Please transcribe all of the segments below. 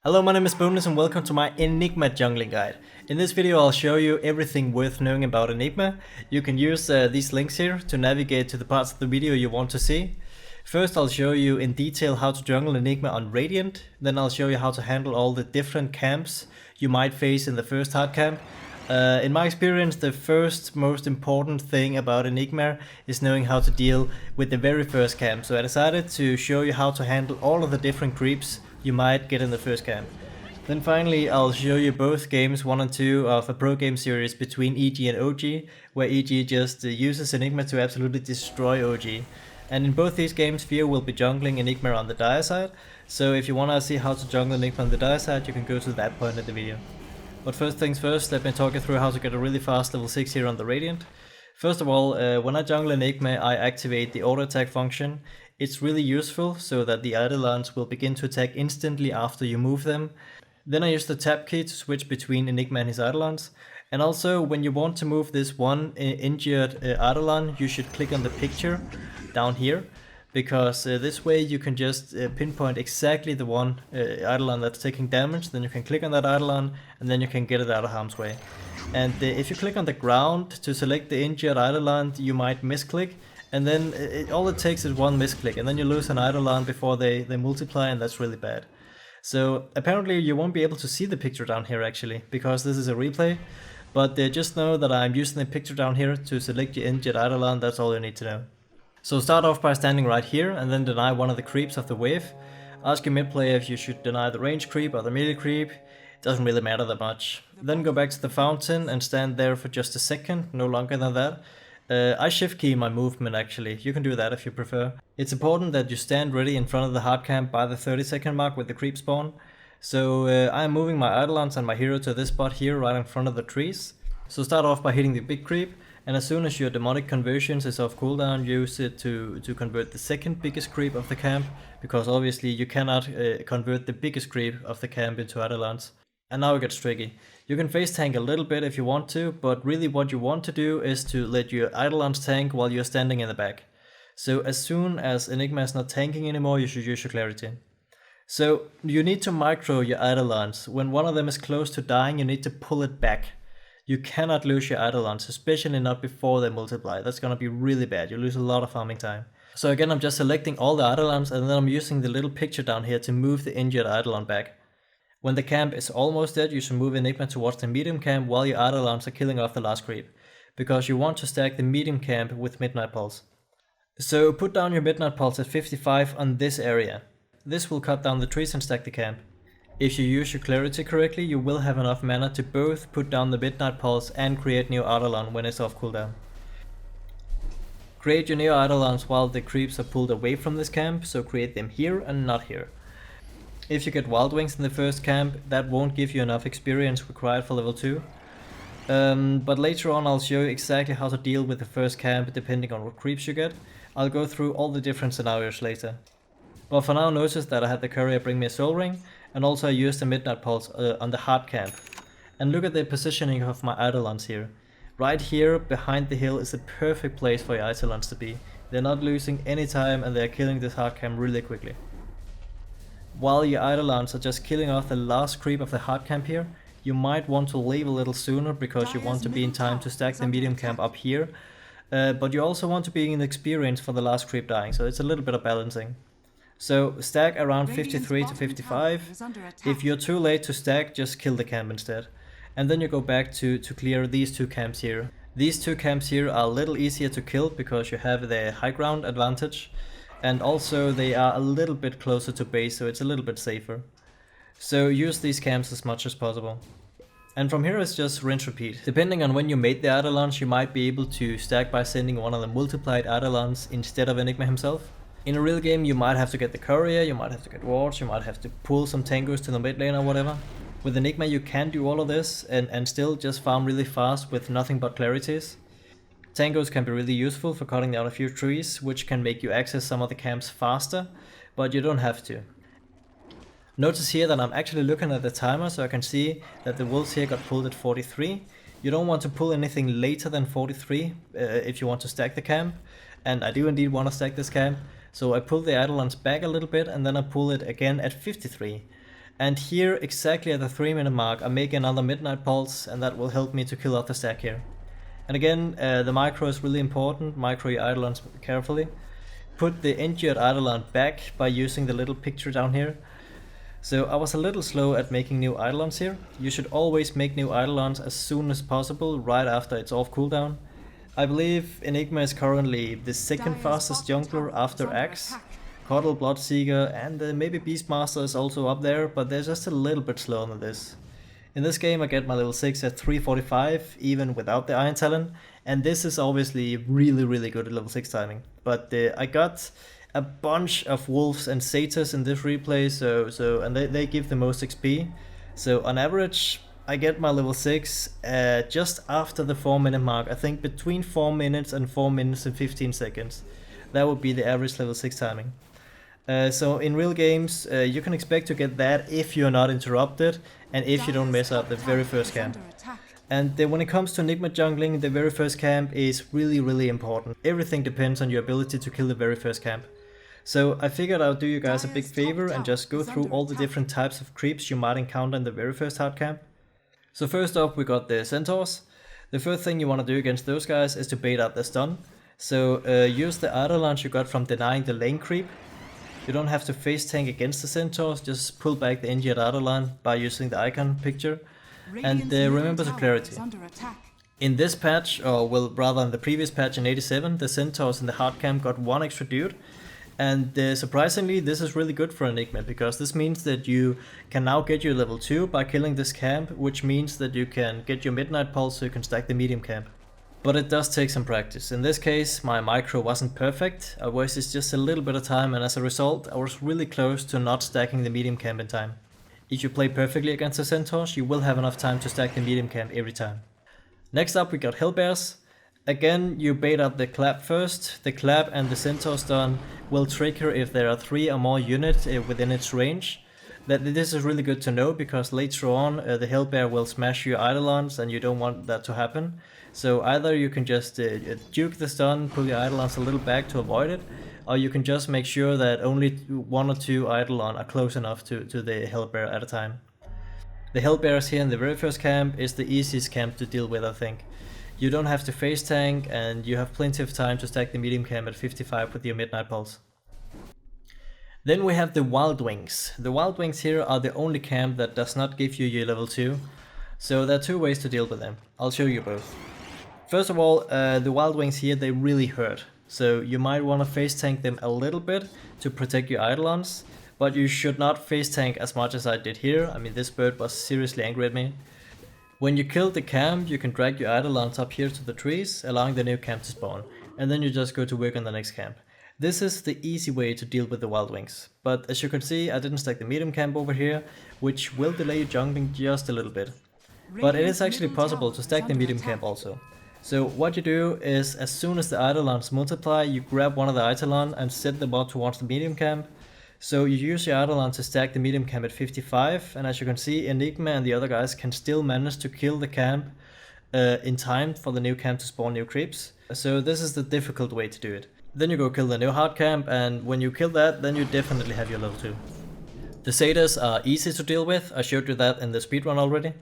Hello, my name is Boneless and welcome to my Enigma jungling guide. In this video I'll show you everything worth knowing about Enigma. You can use these links here to navigate to the parts of the video you want to see. First I'll show you in detail how to jungle Enigma on Radiant, then I'll show you how to handle all the different camps you might face in the first hard camp. In my experience, the first most important thing about Enigma is knowing how to deal with the very first camp, so I decided to show you how to handle all of the different creeps you might get in the first camp. Then finally I'll show you both games 1 and 2 of a pro game series between EG and OG, where EG just uses Enigma to absolutely destroy OG. And in both these games Fear will be jungling Enigma on the dire side, so if you wanna see how to jungle Enigma on the dire side, you can go to that point in the video. But first things first, let me talk you through how to get a really fast level 6 here on the Radiant. First of all, when I jungle Enigma, I activate the auto attack function. It's really useful so that the Eidolons will begin to attack instantly after you move them. Then I use the tab key to switch between Enigma and his Eidolons. And also, when you want to move this one injured Eidolon, you should click on the picture down here, because this way you can just pinpoint exactly the one Eidolon that's taking damage. Then you can click on that Eidolon and then you can get it out of harm's way. And if you click on the ground to select the injured Eidolon, you might misclick, and then all it takes is one misclick, and then you lose an Eidolon before they multiply, and that's really bad. So apparently you won't be able to see the picture down here actually, because this is a replay, but just know that I'm using the picture down here to select your injured Eidolon. That's all you need to know. So start off by standing right here and then deny one of the creeps of the wave. Ask your mid player if you should deny the range creep or the melee creep. It doesn't really matter that much. Then go back to the fountain and stand there for just a second, no longer than that. I shift key my movement actually, you can do that if you prefer. It's important that you stand ready in front of the hard camp by the 30-second mark with the creep spawn. So I'm moving my Eidolons and my hero to this spot here right in front of the trees. So start off by hitting the big creep, and as soon as your demonic conversions is off cooldown, use it to convert the second biggest creep of the camp, because obviously you cannot convert the biggest creep of the camp into Eidolons. And now it gets tricky. You can face tank a little bit if you want to, but really what you want to do is to let your Eidolons tank while you're standing in the back. So as soon as Enigma is not tanking anymore, you should use your clarity. So you need to micro your Eidolons. When one of them is close to dying, you need to pull it back. You cannot lose your Eidolons, especially not before they multiply. That's gonna be really bad. You lose a lot of farming time. So again, I'm just selecting all the Eidolons, and then I'm using the little picture down here to move the injured Eidolon back. When the camp is almost dead, you should move Enigma towards the medium camp while your Eidolons are killing off the last creep, because you want to stack the medium camp with Midnight Pulse. So put down your Midnight Pulse at 55 on this area. This will cut down the trees and stack the camp. If you use your clarity correctly, you will have enough mana to both put down the Midnight Pulse and create new Eidolon when it's off cooldown. Create your new Eidolons while the creeps are pulled away from this camp, so create them here and not here. If you get Wild Wings in the first camp, that won't give you enough experience required for level 2. But later on I'll show you exactly how to deal with the first camp depending on what creeps you get. I'll go through all the different scenarios later. But for now, notice that I had the courier bring me a soul ring, and also I used the Midnight Pulse on the hard camp. And look at the positioning of my Eidolons here. Right here behind the hill is a perfect place for your Eidolons to be. They're not losing any time and they're killing this hard camp really quickly. While your Eidolons are just killing off the last creep of the hard camp here, you might want to leave a little sooner because you want to be in time to stack the medium camp up here. But you also want to be in experience for the last creep dying, so it's a little bit of balancing. So stack around 53 to 55. If you're too late to stack, just kill the camp instead. And then you go back to clear these two camps here. These two camps here are a little easier to kill because you have the high ground advantage. And also they are a little bit closer to base, so it's a little bit safer. So use these camps as much as possible. And from here it's just rinse repeat. Depending on when you made the Eidolons, you might be able to stack by sending one of the multiplied Eidolons instead of Enigma himself. In a real game you might have to get the courier, you might have to get wards, you might have to pull some tangos to the mid lane or whatever. With Enigma you can do all of this and still just farm really fast with nothing but clarities. Tangos can be really useful for cutting down a few trees, which can make you access some of the camps faster, but you don't have to. Notice here that I'm actually looking at the timer, so I can see that the wolves here got pulled at 43. You don't want to pull anything later than 43 if you want to stack the camp, and I do indeed want to stack this camp. So I pull the Eidolons back a little bit and then I pull it again at 53. And here, exactly at the 3-minute mark, I make another Midnight Pulse, and that will help me to kill off the stack here. And again, the micro is really important. Micro your Eidolons carefully. Put the injured Eidolon back by using the little picture down here. So I was a little slow at making new Eidolons here. You should always make new Eidolons as soon as possible, right after it's off cooldown. I believe Enigma is currently the second fastest jungler after Axe. Coddle, Bloodseeker, and maybe Beastmaster is also up there, but they're just a little bit slower than this. In this game I get my level 6 at 345, even without the Iron Talon, and this is obviously really good at level 6 timing. But I got a bunch of Wolves and Satyrs in this replay, and they give the most XP. So on average, I get my level 6 just after the 4-minute mark. I think between 4 minutes and 4 minutes and 15 seconds. That would be the average level 6 timing. So in real games, you can expect to get that if you're not interrupted and if you don't mess up the very first camp. And when it comes to Enigma jungling, the very first camp is really important. Everything depends on your ability to kill the very first camp. So I figured I'll do you guys a big favor and just go through all the different types of creeps you might encounter in the very first hard camp. So first up we got the Centaurs. The first thing you want to do against those guys is to bait out the stun. So use the Eidolons you got from denying the lane creep. You don't have to face tank against the Centaurs, just pull back the injured Eidolon by using the icon picture. And remember to clarity. In this patch, or well rather in the previous patch in 87, the Centaurs in the hard camp got 1 extra dude. And surprisingly, this is really good for Enigma, because this means that you can now get your level 2 by killing this camp, which means that you can get your Midnight Pulse so you can stack the medium camp. But it does take some practice. In this case, my micro wasn't perfect, I wasted just a little bit of time, and as a result, I was really close to not stacking the medium camp in time. If you play perfectly against the Centaurs, you will have enough time to stack the medium camp every time. Next up we got Hellbears. Again, you bait out the clap first. The clap and the Centaur stun will trigger if there are 3 or more units within its range. This is really good to know, because later on the Hellbear will smash your Eidolons and you don't want that to happen. So either you can just juke the stun, pull your Eidolons a little back to avoid it, or you can just make sure that only 1 or 2 Eidolon are close enough to the Hellbear at a time. The Hellbears here in the very first camp is the easiest camp to deal with, I think. You don't have to face tank and you have plenty of time to stack the medium camp at 55 with your Midnight Pulse. Then we have the Wild Wings. The Wild Wings here are the only camp that does not give you your level 2. So there are 2 ways to deal with them. I'll show you both. First of all, the Wild Wings here, they really hurt. So you might want to face tank them a little bit to protect your Eidolons, but you should not face tank as much as I did here. I mean, this bird was seriously angry at me. When you kill the camp, you can drag your Eidolons up here to the trees, allowing the new camp to spawn, and then you just go to work on the next camp. This is the easy way to deal with the Wild Wings, but as you can see, I didn't stack the medium camp over here, which will delay you jungling just a little bit. But it is actually possible to stack the medium camp also. So what you do is, as soon as the Eidolons multiply, you grab one of the Eidolon and set them up towards the medium camp. So you use your Eidolon to stack the medium camp at 55, and as you can see, Enigma and the other guys can still manage to kill the camp in time for the new camp to spawn new creeps. So this is the difficult way to do it. Then you go kill the new hard camp, and when you kill that, then you definitely have your level 2. The Satyrs are easy to deal with, I showed you that in the speedrun already.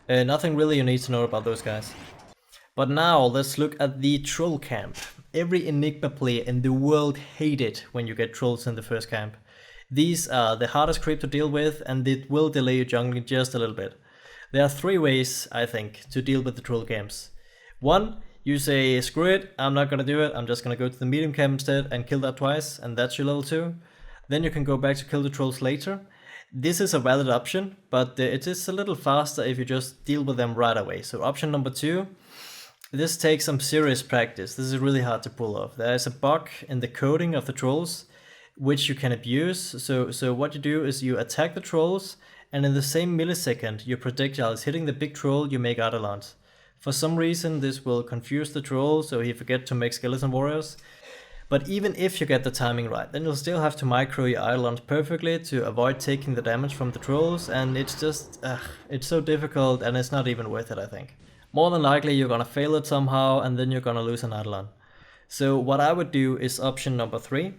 Nothing really you need to know about those guys. But now let's look at the troll camp. Every Enigma player in the world hate it when you get trolls in the first camp. These are the hardest creep to deal with, and it will delay your jungling just a little bit. There are 3 ways, I think, to deal with the troll camps. 1, you say, screw it, I'm not gonna do it, I'm just gonna go to the medium camp instead and kill that twice, and that's your level 2. Then you can go back to kill the trolls later. This is a valid option, but it is a little faster if you just deal with them right away. So option number 2, this takes some serious practice. This is really hard to pull off. There is a bug in the coding of the trolls which you can abuse. So what you do is you attack the trolls, and in the same millisecond your projectile is hitting the big troll, you make Eidolons. For some reason this will confuse the troll, so he forget to make skeleton warriors. But even if you get the timing right, then you'll still have to micro your Eidolons perfectly to avoid taking the damage from the trolls, and it's just, it's so difficult, and it's not even worth it, I think. More than likely you're gonna fail it somehow, and then you're gonna lose an Eidolon. So what I would do is option number 3.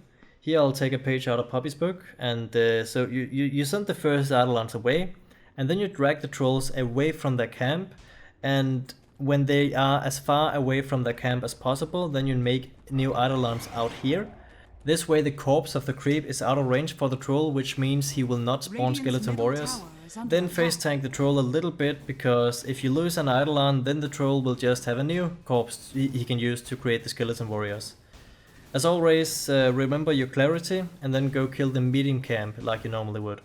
Here I'll take a page out of Poppy's book, and so you send the first Eidolons away, and then you drag the trolls away from their camp, and when they are as far away from their camp as possible, then you make new Eidolons out here. This way the corpse of the creep is out of range for the troll, which means he will not spawn skeleton warriors. Then face tank the troll a little bit, because if you lose an Eidolon, then the troll will just have a new corpse he can use to create the skeleton warriors. As always, remember your clarity and then go kill the medium camp like you normally would.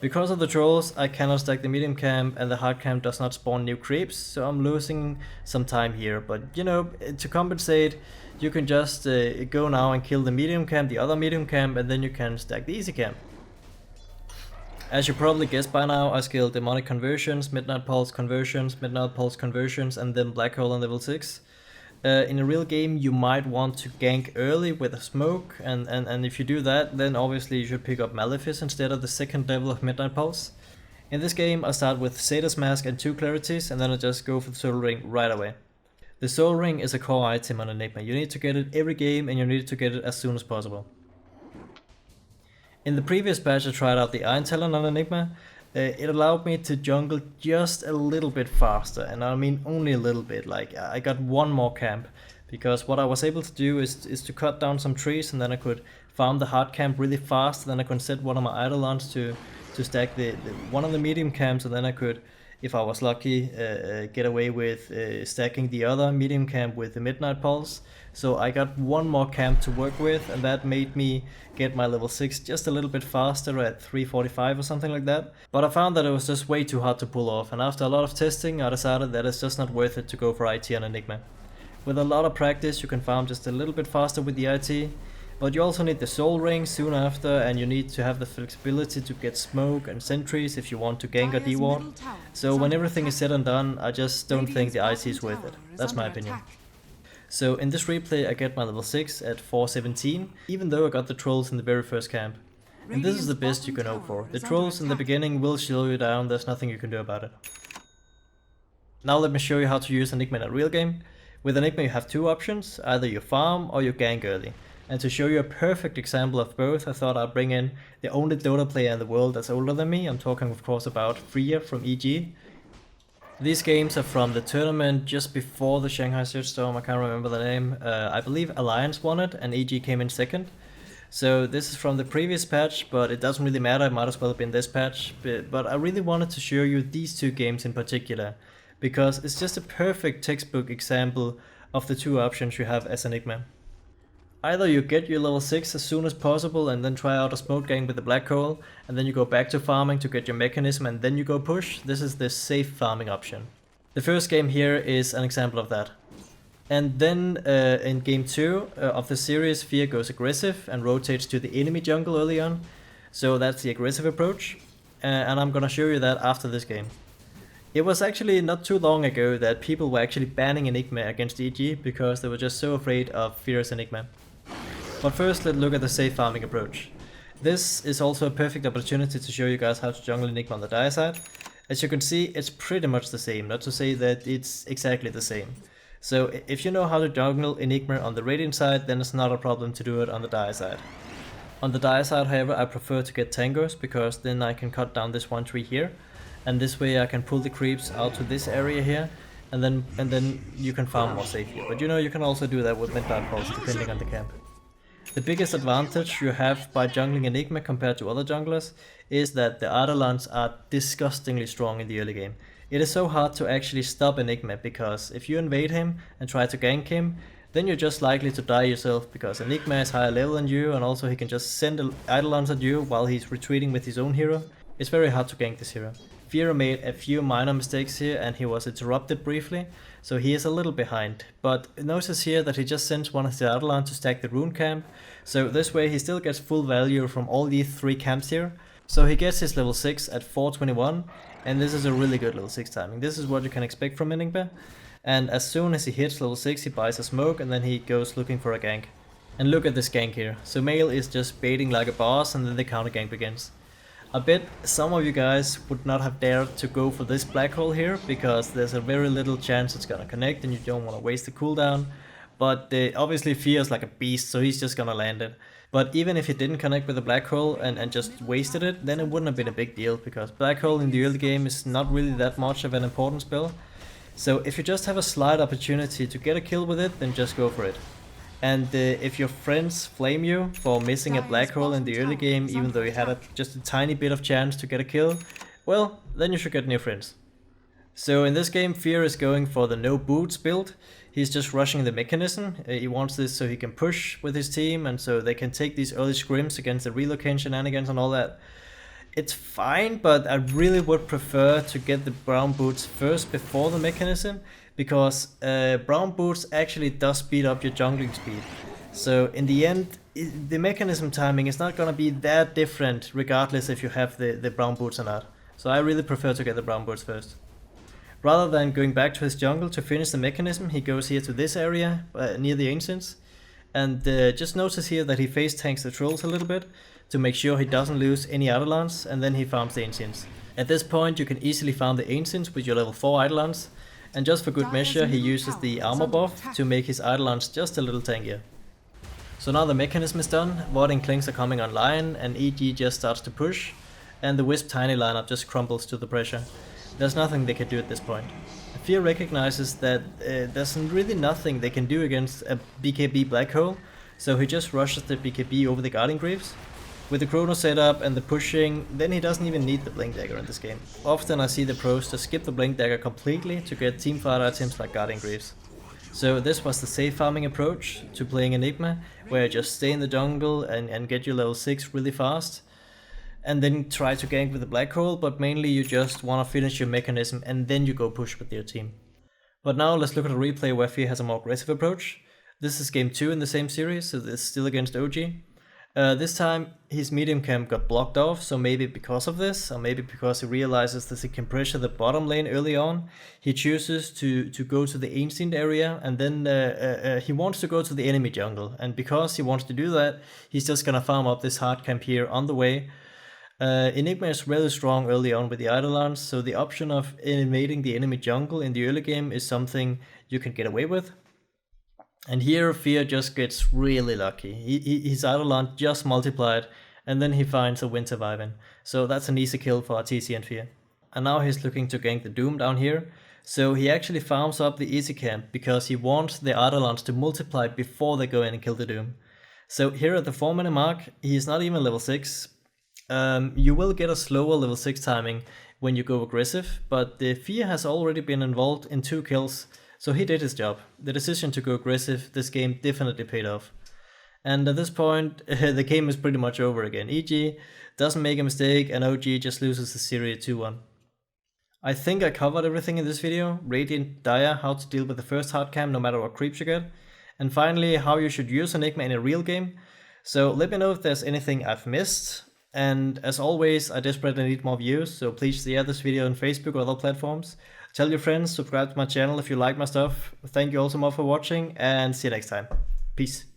Because of the trolls, I cannot stack the medium camp and the hard camp does not spawn new creeps, so I'm losing some time here. But you know, to compensate, you can just go now and kill the medium camp, the other medium camp, and then you can stack the easy camp. As you probably guessed by now, I scaled demonic conversions, midnight pulse conversions, and then black hole on level 6. In a real game you might want to gank early with a smoke, and if you do that, then obviously you should pick up Malefice instead of the second level of Midnight Pulse. In this game I start with Satyrs Mask and 2 Clarities, and then I just go for the Soul Ring right away. The Soul Ring is a core item on Enigma. You need to get it every game, and you need to get it as soon as possible. In the previous patch I tried out the Iron Talon on Enigma. It allowed me to jungle just a little bit faster, and I mean only a little bit. Like, I got one more camp, because what I was able to do is to cut down some trees, and then I could farm the hard camp really fast, and then I could set one of my Eidolons to stack the one of the medium camps, and then I could, if I was lucky, get away with stacking the other medium camp with the Midnight Pulse. So I got one more camp to work with, and that made me get my level 6 just a little bit faster at 345 or something like that. But I found that it was just way too hard to pull off, and after a lot of testing I decided that it's just not worth it to go for IT on Enigma. With a lot of practice you can farm just a little bit faster with the IT, but you also need the soul ring soon after, and you need to have the flexibility to get smoke and sentries if you want to gank or deward. So when everything is said and done, I just don't think the IT is worth it. That's my opinion. So in this replay I get my level 6 at 417, even though I got the trolls in the very first camp. And this is the best you can hope for. The trolls in the beginning will slow you down, there's nothing you can do about it. Now let me show you how to use Enigma in a real game. With Enigma you have two options, either you farm or you gank early. And to show you a perfect example of both, I thought I'd bring in the only Dota player in the world that's older than me. I'm talking of course about FeAR from eg. These games are from the tournament just before the Shanghai Storm. I can't remember the name. I believe Alliance won it and eg came in second. So this is from the previous patch, but it doesn't really matter, it might as well have been this patch. But I really wanted to show you these two games in particular, because it's just a perfect textbook example of the two options you have as Enigma. Either you get your level 6 as soon as possible and then try out a smoke gang with the black hole, and then you go back to farming to get your mechanism and then you go push. This is the safe farming option. The first game here is an example of that. And then in game 2 of the series, FeAR goes aggressive and rotates to the enemy jungle early on. So that's the aggressive approach, and I'm gonna show you that after this game. It was actually not too long ago that people were actually banning Enigma against eg because they were just so afraid of FeAR's Enigma. But first let's look at the safe farming approach. This is also a perfect opportunity to show you guys how to jungle Enigma on the dire side. As you can see, it's pretty much the same, not to say that it's exactly the same. So if you know how to jungle Enigma on the Radiant side, then it's not a problem to do it on the dire side. On the dire side, however, I prefer to get tangos, because then I can cut down this one tree here, and this way I can pull the creeps out to this area here, and then you can farm more safely. But you know, you can also do that with Midnight Pulse depending on the camp. The biggest advantage you have by jungling Enigma compared to other junglers is that the Eidolons are disgustingly strong in the early game. It is so hard to actually stop Enigma, because if you invade him and try to gank him, then you're just likely to die yourself, because Enigma is higher level than you, and also he can just send Eidolons at you while he's retreating with his own hero. It's very hard to gank this hero. FeAR made a few minor mistakes here and he was interrupted briefly, so he is a little behind. But notice here that he just sends one of the Eidolons to stack the rune camp, so this way he still gets full value from all these 3 camps here. So he gets his level 6 at 421, and this is a really good level 6 timing. This is what you can expect from Enigma. And as soon as he hits level 6 he buys a smoke and then he goes looking for a gank. And look at this gank here. So Male is just baiting like a boss, and then the counter gank begins. I bet some of you guys would not have dared to go for this black hole here, because there's a very little chance it's gonna connect and you don't want to waste the cooldown. But obviously FeAR is like a beast, so he's just gonna land it. But even if he didn't connect with the black hole and just wasted it, then it wouldn't have been a big deal, because black hole in the early game is not really that much of an important spell. So if you just have a slight opportunity to get a kill with it, then just go for it. And if your friends flame you for missing a black hole in the early game, even though you had just a tiny bit of chance to get a kill, well, then you should get new friends. So in this game, Fear is going for the no boots build. He's just rushing the mechanism. He wants this so he can push with his team, and so they can take these early scrims against the relocation shenanigans and all that. It's fine, but I really would prefer to get the brown boots first before the mechanism, because brown boots actually does speed up your jungling speed. So in the end, the mechanism timing is not gonna be that different regardless if you have the brown boots or not. So I really prefer to get the brown boots first. Rather than going back to his jungle to finish the mechanism, he goes here to this area near the ancients. And just notice here that he face tanks the trolls a little bit to make sure he doesn't lose any Eidolons, and then he farms the ancients. At this point you can easily farm the ancients with your level 4 Eidolons, and just for good measure he uses the armor buff to make his Eidolons just a little tankier. So now the mechanism is done, Ward and Clinks are coming online, and EG just starts to push, and the Wisp Tiny lineup just crumbles to the pressure. There's nothing they can do at this point. Fear recognizes that there's really nothing they can do against a BKB black hole, so he just rushes the BKB over the Guardian Greaves. With the Chrono setup and the pushing, then he doesn't even need the Blink Dagger in this game. Often I see the pros just skip the Blink Dagger completely to get teamfight items like Guardian Greaves. So this was the safe farming approach to playing Enigma, where you just stay in the jungle and get your level 6 really fast, and then try to gank with the black hole, but mainly you just want to finish your mechanism and then you go push with your team. But now let's look at a replay where Fear has a more aggressive approach. This is game 2 in the same series, so this is still against OG. This time his medium camp got blocked off, so maybe because of this, or maybe because he realizes that he can pressure the bottom lane early on, he chooses to go to the ancient area, and then he wants to go to the enemy jungle. And because he wants to do that, he's just gonna farm up this hard camp here on the way. Enigma is really strong early on with the Eidolons, so the option of invading the enemy jungle in the early game is something you can get away with. And here Fear just gets really lucky. His Eidolon just multiplied, and then he finds a Winter Wyvern. So that's an easy kill for TC and Fear. And now he's looking to gank the Doom down here. So he actually farms up the easy camp because he wants the Eidolons to multiply before they go in and kill the Doom. So here at the 4-minute mark, he's not even level 6. You will get a slower level 6 timing when you go aggressive, but the Fear has already been involved in 2 kills, so he did his job. The decision to go aggressive this game definitely paid off. And at this point, the game is pretty much over again. EG doesn't make a mistake, and OG just loses the series 2-1. I think I covered everything in this video. Radiant Dire, how to deal with the first hard camp no matter what creeps you get. And finally, how you should use Enigma in a real game. So let me know if there's anything I've missed. And as always, I desperately need more views, so please share this video on Facebook or other platforms. Tell your friends, subscribe to my channel if you like my stuff. Thank you all so much for watching, and see you next time. Peace.